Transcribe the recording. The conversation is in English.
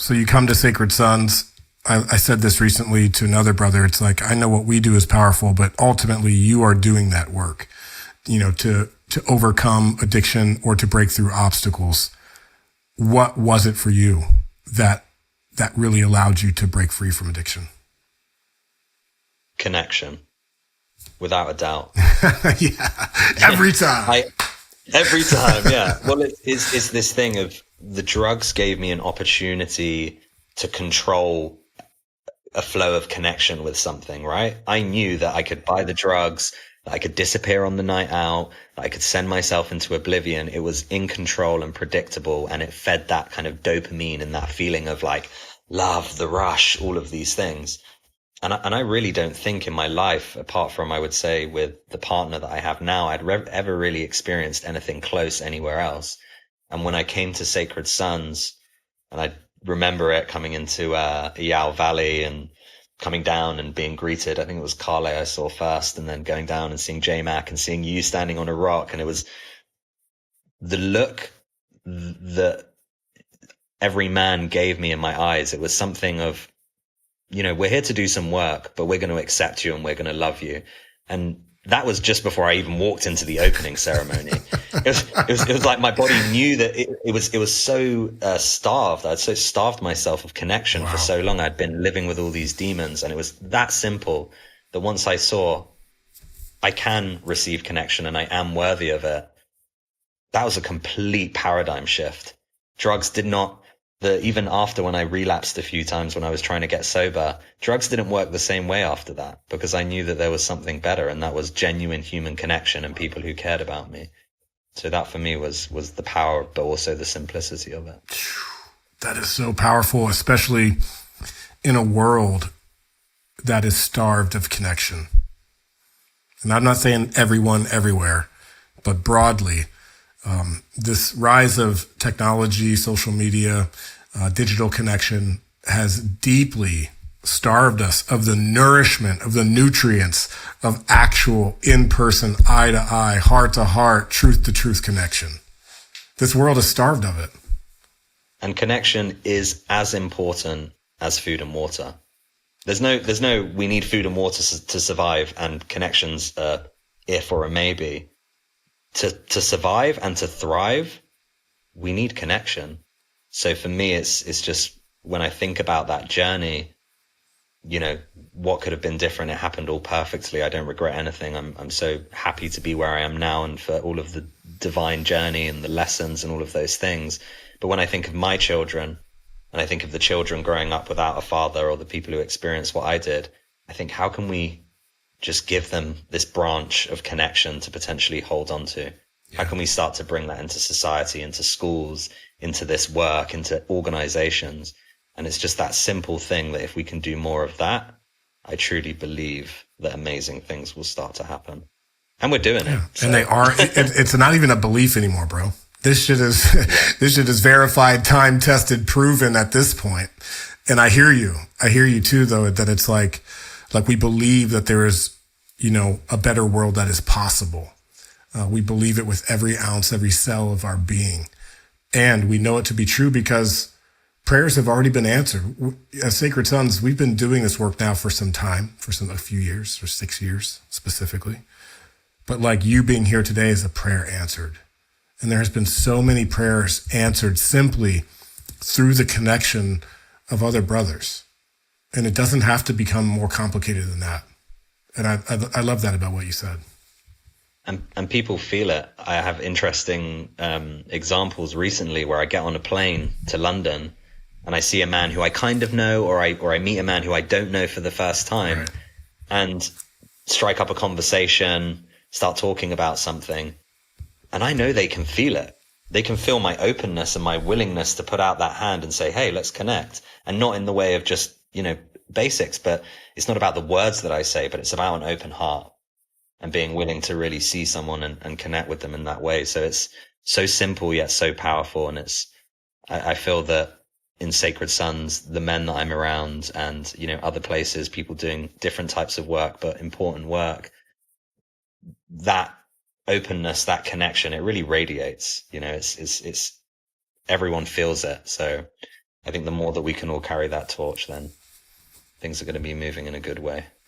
So you come to Sacred Sons. I said this recently to another brother. It's like, I know what we do is powerful, but ultimately you are doing that work, to overcome addiction or to break through obstacles. What was it for you that really allowed you to break free from addiction? Connection, without a doubt. Yeah, every time. Every time, yeah. Well, it's this thing of the drugs gave me an opportunity to control a flow of connection with something, right? I knew that I could buy the drugs, that I could disappear on the night out, that I could send myself into oblivion. It was in control and predictable, and it fed that kind of dopamine and that feeling of like love, the rush, all of these things. And I really don't think in my life, apart from, I would say, with the partner that I have now, I'd ever really experienced anything close anywhere else. And when I came to Sacred Sons, and I remember it coming into Yao Valley and coming down and being greeted, I think it was Carle I saw first, and then going down and seeing J-Mac and seeing you standing on a rock. And it was the look that every man gave me in my eyes. It was something of, we're here to do some work, but we're going to accept you and we're going to love you. And that was just before I even walked into the opening ceremony. It was like my body knew that it was so starved. I'd so starved myself of connection for so long. I'd been living with all these demons, and it was that simple that once I saw I can receive connection and I am worthy of it, that was a complete paradigm shift. Drugs did not. Even after when I relapsed a few times when I was trying to get sober, drugs didn't work the same way after that, because I knew that there was something better, and that was genuine human connection and people who cared about me. So that for me was the power, but also the simplicity of it. That is so powerful, especially in a world that is starved of connection. And I'm not saying everyone everywhere, but broadly, this rise of technology, social media, digital connection has deeply starved us of the nourishment, of the nutrients of actual in-person, eye-to-eye, heart-to-heart, truth-to-truth connection. This world is starved of it. And connection is as important as food and water. There's no we need food and water to survive, and connections if or a maybe. To survive and to thrive, we need connection. So for me, it's just when I think about that journey, what could have been different? It happened all perfectly. I don't regret anything. I'm so happy to be where I am now, and for all of the divine journey and the lessons and all of those things. But when I think of my children, and I think of the children growing up without a father, or the people who experienced what I did, I think, how can we just give them this branch of connection to potentially hold on to? Yeah. How can we start to bring that into society, into schools, into this work, into organizations? And it's just that simple thing that if we can do more of that, I truly believe that amazing things will start to happen. And we're doing it. So. And they are. It's not even a belief anymore, bro. This shit is verified, time tested, proven at this point. And I hear you too, though, that it's like we believe that there is, a better world that is possible. We believe it with every ounce, every cell of our being. And we know it to be true because prayers have already been answered. As Sacred Sons, we've been doing this work now for some time, a few years, or 6 years specifically. But like you being here today is a prayer answered. And there has been so many prayers answered simply through the connection of other brothers. And it doesn't have to become more complicated than that. And I love that about what you said. And people feel it. I have interesting examples recently where I get on a plane to London and I see a man who I kind of know, or I meet a man who I don't know for the first time, right, and strike up a conversation, start talking about something. And I know they can feel it. They can feel my openness and my willingness to put out that hand and say, hey, let's connect. And not in the way of just, basics, but it's not about the words that I say, but it's about an open heart and being willing to really see someone and connect with them in that way. So it's so simple yet so powerful. And I feel that in Sacred Sons, the men that I'm around and, other places, people doing different types of work, but important work, that openness, that connection, it really radiates. It's everyone feels it. So I think the more that we can all carry that torch, then things are going to be moving in a good way.